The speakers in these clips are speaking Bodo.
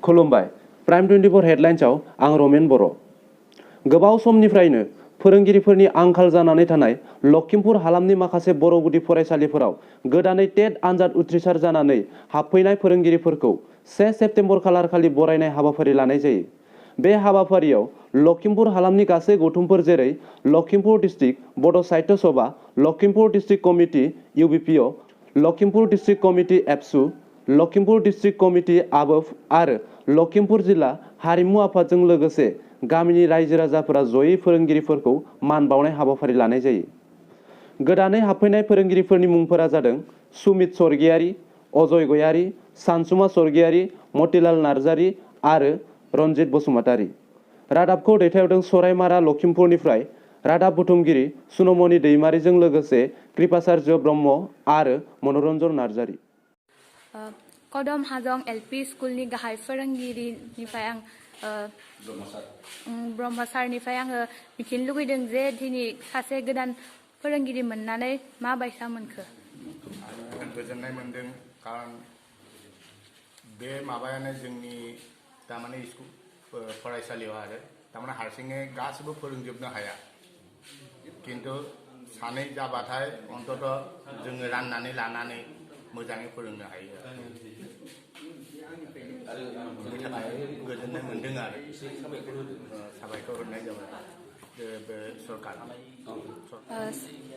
खुलुमबाय प्राइम 24 हेडलाइन्सआव आं रमेन बर'। गोबाव समनिफ्रायनो फोरोंगिरिफोरनि आंखाल जानानै थानाय लखिमपुर हालामनि माखासे बर' गुदि फरायसालिफोराव गोदानै टेट आनजाद उथ्रिसार जानानै हाबफैनाय फोरोंगिरिफोरखौ 1 सेप्तेम्बर खालारखालि बरायनाय हाबाफारि लानाय जायो। बे हाबाफारियाव लखिमपुर हालामनि गासै गौथुमफोर जेरै Lakhimpur district Bodo' Sahitya Sabha, Lakhimpur district committee UBPO, Lakhimpur district committee ABSU, Lakhimpur district committee आबोफ आरो लखिमपुर जिल्ला हारिमु आफादजों लोगोसे गामिनि रायजो राजाफोरा जयै फोरोंगिरिफोरखौ मान बावनाय हाबाफारि लानाय जायो। गोदानै हाबफैनाय फोरोंगिरिफोरनि मुंफोरा जादों सुमित स्वर्गियारि, अजय गयारि, सानसुमा स्वर्गियारि, मतिलाल नार्जारि आरो रन्जित बसुमतारि। रादाबखौ दैथायहरदों सरायमारा लखिमपुरनिफ्राय रादाब बुथुमगिरि सुनमनि दैमारिजों लोगोसे कृपाचार्य ब्रह्म आरो मनरन्जन नार्जारि। कदम हाजं LP स्कुलनि गाहाय फोरोंगिरिनिफ्राय आं ब्रह्म सारनिफ्राय आङो मिथिनो लुगैदों जे दिनै सासे गोदान फोरोंगिरि मोननानै माबायसा मोनखो? गोजोननाय मोनदों कारण बे माबायानो जोंनि तारमाने स्कुल फरायसालियाव आरो तारमाने हारसिङै गासिबो फोरोंजोबनो हाया किन्तु सानै जाबाथाय अन्तत जोङो राननानै लानानै मोजाङै फोरोंनो हायो। गोजोननाय मोनदों आरो साबायखर होनाय जाबाय बे सरकार।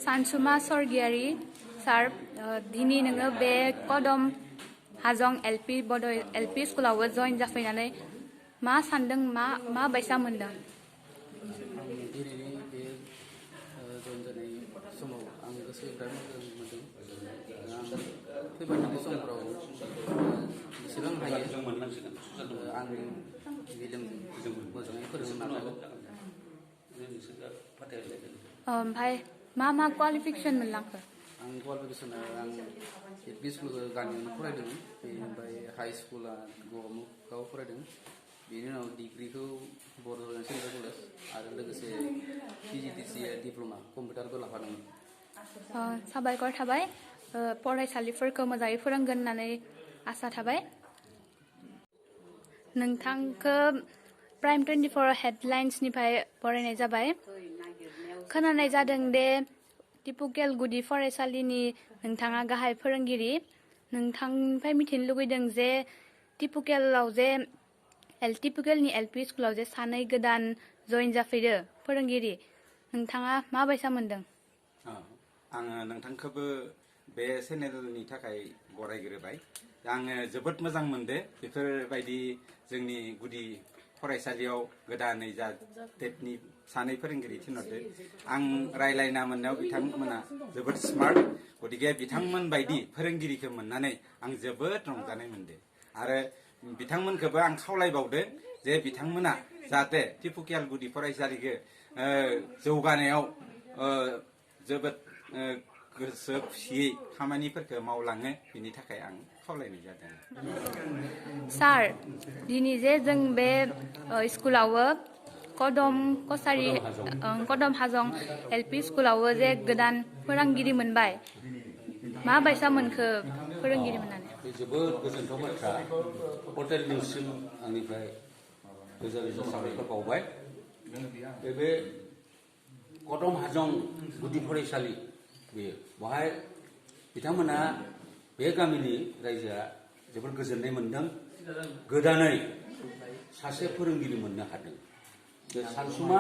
सानसुमा स्वर्गियारि सार, दिनै नोङो बे कदम हाजं LP बड' LP स्कुलावबो जइन जाफैनानै मा सानदों, मा बायसा मोनदों? दिनैनि बे जइन जानाय समाव आं गोसोनिफ्राय मोजां मोनदों। आं फैबाय थानाय समफोराव जेसेबां हायो आं मेलेमजों मोजाङै फोरोंनो नाजागोन। ओमफ्राय मा क्वालिफिकेसन मोनलांखो? आं क्वालिफिकेसना आं LP स्कुलखौ गामियावनो फरायदोंमोन, बेनिफ्राय हाइ स्कुला गमुगाव फरायदों, बेनि उनाव डिग्रिखौ बर' सेन्ट्रेल कलेज आरो लोगोसे PGDC डिप्ल'मा कम्पिउटारबो लाफादोंमोन। साबायखर थाबाय, फरायसालिफोरखौ मोजाङै फोरोंगोन होननानै आसा थाबाय। नोंथांखौ प्राइम 24 हेडलाइन्सनिफ्राय बरायनाय जाबाय। खोनानाय जादों दे टिपुकेल गुदि फरायसालिनि नोंथाङा गाहाय फोरोंगिरि। नोंथांनिफ्राय मिथिनो लुगैदों जे टिपुकेलाव जे टिपुकेलनि LP स्कुलाव जे सानै गोदान जइन जाफैदो फोरोंगिरि, नोंथाङा माबायसा मोनदों? आङो नोंथांखौबो बे चेनेलनि थाखाय बरायग्रोबाय। आङो जोबोद मोजां मोनदो बेफोरबायदि जोंनि गुदि फरायसालियाव गोदानै जा टेटनि सानै फोरोंगिरि थिनहरदो। आं रायलायना मोननायाव बिथांमोना जोबोद स्मार्ट, गतिके बिथांमोन बायदि फोरोंगिरिखौ मोननानै आं जोबोद रंजानाय मोनदो आरो बिथांमोनखौबो आं खावलायबावदो जे बिथांमोना जाहाथे टिपुकेल गुदि फरायसालिखौ जौगानायाव जोबोद गोसो खुसियै खामानिफोरखौ मावलाङो, बिनि थाखाय आं खावलायनाय जादों। सार, दिनै जे जों बे स्कुलावबो कदम हाजं LP स्कुलावबो जे गोदान फोरोंगिरि मोनबाय, माबायसा मोनखो फोरोंगिरि मोननानै? जोबोद गोजोनथाव बाथ्रा। हटेल निउससिम आंनिफ्राय रोजा रोजा साबायखर बावबाय। बे कदम हाजं गुदि फरायसालि बेयो, बेवहाय बिथांमोना बे गामिनि रायजोआ जोबोद गोजोननाय मोनदों। गोदानै सासे फोरोंगिरि मोननो हादों, बे सानसुमा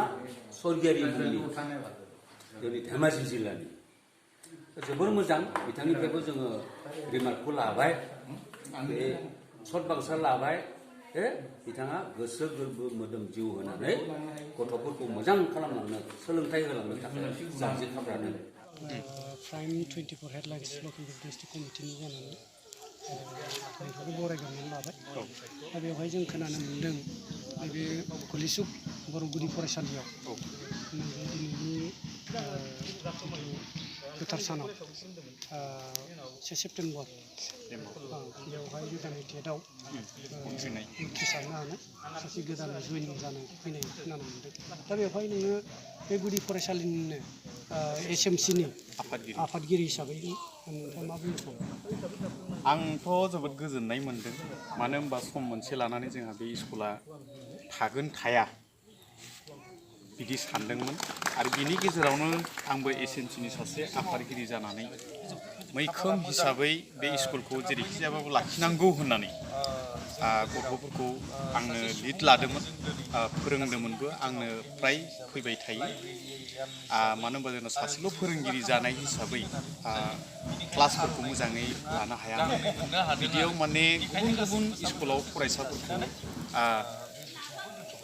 स्वर्गियारि मुंनि जोंनि धेमाजि जिल्लानि। जोबोर मोजां, बिथांनिफ्रायबो जोङो रिमार्कखौ लाबाय, बे सर्ट बांसा लाबाय। बिथाङा गोसो गोरबो मोदोम जिउ होनानै गथ'फोरखौ मोजां खालामलांनो, सोलोंथाइ होलांनो थाखाय जाहाजे खालामदों। प्राइम 24 हेडलाइन्स लखिमपुर डिस्ट्रिक्ट कमिटिनि जानानै नोंथांखौ बरायग्रोनानै लाबाय। दा बेवहाय जों खोनानो मोन्दों नैबे गलिसुक बर' गुदि फरायसालियाव नैबे दिनैनि गोथार सानाव 1 सेप्तेम्बर बेवहाय गोदानै टेटआव उथ्रिसारनो हानाय सासे गोदानै जयनिं जानो फैनाय खोनानो मोन्दों। दा बेवहाय नोङो बे गुदि फरायसालिनिनो एसएमसिनि आफादगिरि हिसाबै नोंथाङा मा बुंनो सानो? आंथ' जोबोद गोजोननाय मोन्दों मानो होनबा सम मोनसे लानानै जोंहा बे स्कुला थागोन थाया बिदि सानदोंमोन आरो बिनि गेजेरावनो आंबो एसएमसिनि सासे आफादगिरि जानानै मैखोम हिसाबै बे स्कुलखौ जेरैखि जायाबाबो लाखिनांगौ होननानै गथ'फोरखौ आंनो लिड लादोंमोन फोरोंदोंमोनबो आंनो फ्राय फैबाय थायो मानो होनबा जोंना सासेल' फोरोंगिरि जानाय हिसाबै क्लासफोरखौ मोजाङै लानो हाया बिदियाव माने गुबुन गुबुन स्कुलाव फरायसाफोरखौ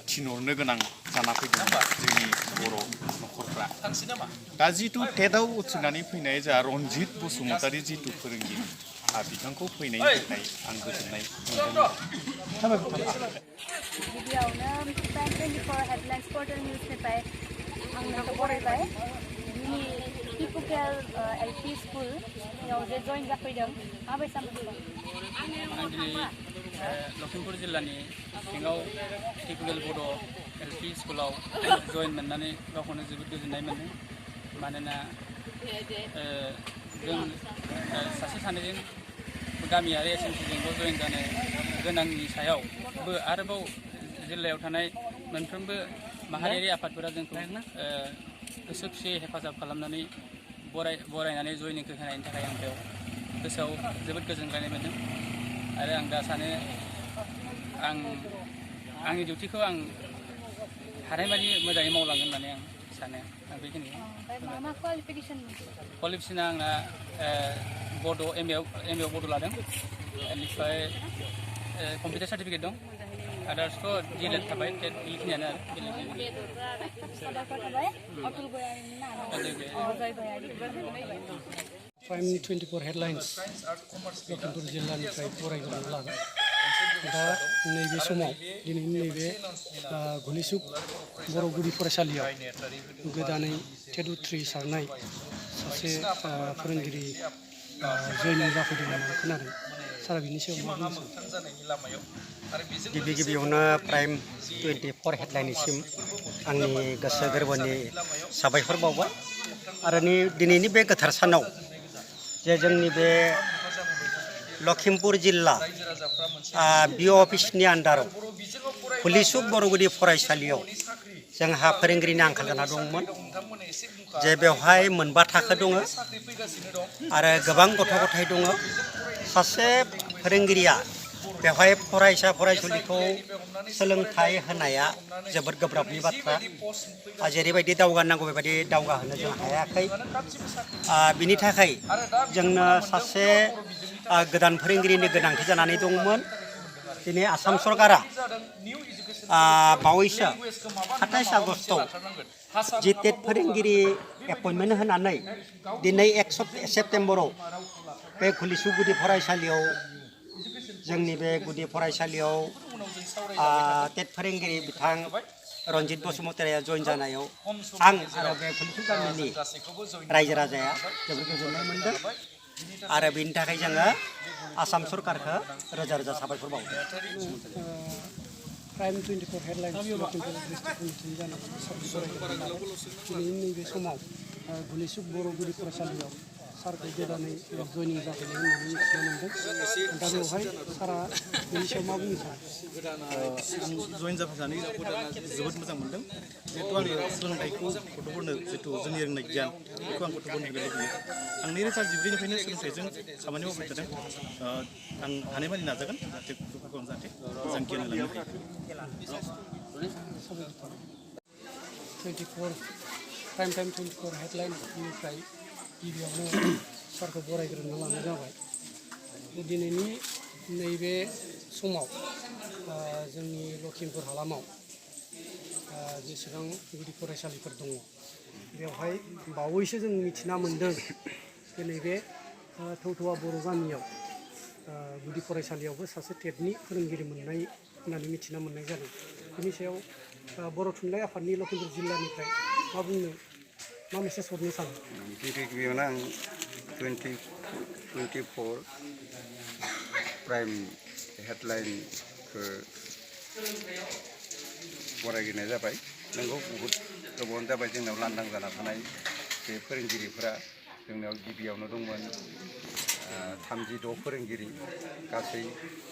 थिनहरनो गोनां जाना फैदों जोंनि बर' न'खरफ्रा दा जितु टेटआव उथ्रिनानै फैनाय जोंहा रन्जित बसुमतारी जितु फोरोंगिरि बिथांखौ फैनायनि थाखाय आं गोजोननाय मोनदों। गिबियावनो प्राइम 24 हेडलाइन्स पर्टेल निउसनिफ्राय आं नोंखौ बरायबाय दिनै टिपुकेल एलपि स्कुलयाव जे जइन जाफैदों माबायसा मोनदों? आं दिनै लखिमपुर जिल्लानि सिङाव टिपुकेल बड' एलपि स्कुलाव जइन मोननानै गावखौनो जोबोद गोजोननाय मोन्दों मानोना जों सासे सानैजों गामियारि एसएमसिजोंल' जइन जानो गोनांनि सायावबो आरोबाव जिल्लायाव थानाय मोनफ्रोमबो माहारियारि आफादफोरा जोंखौ गोसो खुसियै हेफाजाब खालामनानै बरायनानै जयनिंखौ होनायनि थाखाय आं बेयाव गोसोआव जोबोद गोजोनग्लायनाय मोन्दों आरो आं दा सानो आंनि डिउटिखौ आं हानायमानि मोजाङै मावलांगोन होननानै आं सानो बेखिनि क्वालिफिकेसना आंना बड' एम ए बड' लादों बेनिफ्राय कम्पिउटार सार्टिफिकेट दं आदार्सथ' डिएलएड थाबाय बेखिनियानो प्राइम 24 हेडलाइन्स लखिमपुर जिल्लानिफ्राय फरायग्रोनो लाबाय दा नैबे समाव दिनैनि नैबे गुलिसुक बर' गुदि फरायसालियाव गोदानै टेट उथ्रिसारनाय सासे फोरोंगिरि जयनिं जाफैदों होननानै खोनादों सारा बिनि सायाव मा बुंनो सानो? गिबियावनो प्राइम 24 हेडलाइनसिम आंनि गोसो गोरबोनि साबायखर बावबाय आरो दिनैनि बे गोथार सानाव जे जोंनि बे लखिमपुर जिल्ला बिअ अफिसनि आन्दाराव गुलिसुक बर'गुदि फरायसालियाव जोंहा फोरोंगिरिनि आंखाल जाना दंमोन जे बेवहाय मोनबा थाखो दङ आरो गोबां गथ' गथाय दङ सासे फोरोंगिरिया बेवहाय फरायसा फरायसुलिखौ सोलोंथाइ होनाया जोबोद गोब्राबनि बाथ्रा जेरैबायदि दावगानांगौ बेबायदि दावगाहोनो जों हायाखै बिनि थाखाय जोंनो सासे गोदान फोरोंगिरिनि गोनांथि जानानै दंमोन दिनै आसाम सरकारा बावैसो 27 आगस्टआव जि टेट फोरोंगिरि एपइन्टमेन्ट होनानै दिनै 1 सेप्तेम्बराव बे गुलिसुक गुदि फरायसालियाव जोंनि बे गुदि फरायसालियाव टेट फोरोंगिरि बिथां रन्जित बसुमतारीया जइन जानायाव आं आरो बे गुलिसुक गामिनि रायजो राजाया जोबोद गोजोननाय मोन्दों आरो बेनि थाखाय जोङो आसाम सरकारखौ रोजा रोजा साबायखर बावदों। प्राइम 24 हेडलाइन्स लखिमपुर डिस्ट्रिक्ट कमिटिनि जानानै दिनैनि नैबे समाव गुलिसुक बर' गुदि फरायसालियाव सारखौ गोदानै जयनिं जाफैनाय होननानै मिथिनो मोन्दों दा बेवहाय सारा बेनि सायाव मा बुंनो सानो? आं जयन जाफैनानै जोबोद मोजां मोन्दों जिहेतु आङो सोलोंथाइखौ गथ'फोरनो जितु जोंनि रोंनाय गियान बेखौ आं गथ'फोरनो होनो लुबैयो आं 2014निफ्रायनो सोलोंथाइजों खामानि मावबाय थादों आं हानायमानि नाजागोन जाहाथे गथ'फोरखौ आं जाहाथे मोजां गियान होलांनो हायो। 24 प्राइम टाइम 24 हेडलाइननिफ्राय गिबियावनो सारखौ बरायग्रोना लानाय जाबाय दिनैनि नैबे समाव जोंनि लखिमपुर हालामाव जेसेबां गुदि फरायसालिफोर दङ बेवहाय बावैसो जों मिथिना मोन्दों जे नैबे थौथ'वा बर' गामियाव गुदि फरायसालियावबो सासे टेटनि फोरोंगिरि मोननाय होननानै मिथिना मोननाय जादों बेनि सायाव बर' थुनलाइ आफादनि लखिमपुर जिल्लानिफ्राय मा बुंनो मा मेसेज हरनो सानो? गिबियावनो आं 24 प्राइम हेडलाइनखौ बरायग्रोनाय जाबाय नोंगौ बहुद गोबावानो जाबाय जोंनाव लांदां जाना थानाय बे फोरोंगिरिफोरा जोंनाव गिबियावनो दंमोन 36 फोरोंगिरि गासै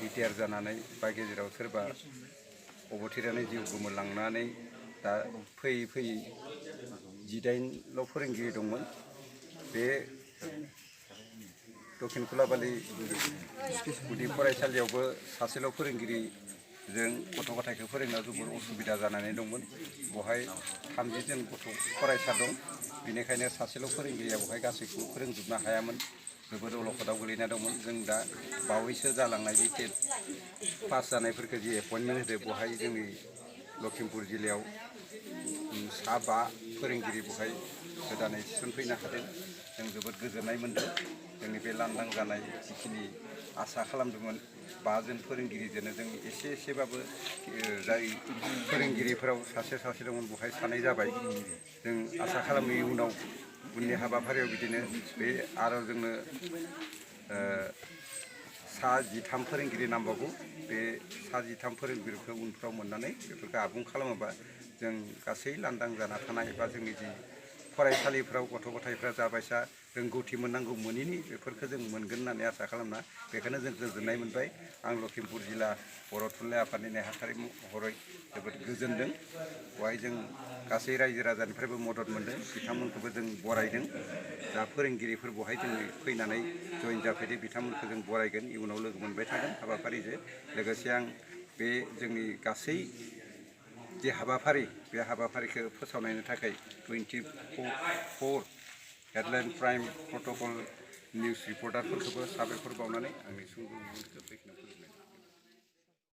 रिटायार जानानै बा गेजेराव सोरबा अबथिरानो जिउ गोमालांनानै दा फैयै फैयै 18ल' फोरोंगिरि दंमोन। बे दक्षिण खुलाबालि गुदि फरायसालियावबो सासेल' फोरोंगिरिजों गथ' गथायखौ फोरोंनायाव जोबोर उसुबिदा जानानै दंमोन। बेवहाय 30 जन गथ' फरायसा दं, बेनिखायनो सासेल' फोरोंगिरिया बेवहाय गासैखौबो फोरोंजोबनो हायामोन, जोबोद अलखदाव गोलैना दंमोन। जों दा बावैसो जालांनाय जि टेट पास जानायफोरखौ जि एपइन्टमेन्ट होदो, बेवहाय जोंनि लखिमपुर जिल्लायाव 5 फोरोंगिरि बेवहाय गोदानै थिसनफैनो हादों। जों जोबोद गोजोननाय मोन्दों। जोंनि बे लांदां जानाय जिखिनि आसा खालामदोंमोन 5 जन फोरोंगिरिजोंनो जों एसेबाबो जाय फोरोंगिरिफोराव सासे दंमोन बेवहाय 2 जाबाय। जों आसा खालामो इयुनाव उननि हाबाफारियाव बिदिनो बे आरो जोंनो सा 13 फोरोंगिरि नांबावगौ। बे सा 13 फोरोंगिरिखौ उनफ्राव मोननानै बेफोरखौ आबुं खालामोबा जों गासै लांदां जाना थानाय बा जोंनि जि फरायसालिफ्राव गथ' गथायफ्रा जाबायसा रोंगौथि मोननांगौ मोनिनि बेफोरखौ जों मोनगोन होननानै आसा खालामना बेखायनो जों गोजोननाय मोनबाय। आं लखिमपुर जिल्ला बर' थुनलाइ आफादनि नेहाथारि महरै जोबोद गोजोनदों। बेवहाय जों गासै रायजो राजानिफ्रायबो मदद मोन्दों, बिथांमोनखौबो जों बरायदों। दा फोरोंगिरिफोर बेवहाय जों फैनानै जइन जाफैदों बिथांमोनखौ जों बरायगोन, इयुनाव लोगो मोनबाय थागोन हाबाफारिजों। लोगोसे आं बे जोंनि गासै जे हाबाफारि बे हाबाफारिखौ फोसावनायनि थाखाय 24 हेडलाइन प्राइम प्रट'कल निउस रिपर्टारफोरखौबो साबायखर बावनानै आंनि सुंद' बिबुंथिखौ बेखिनियाव फोजोबनाय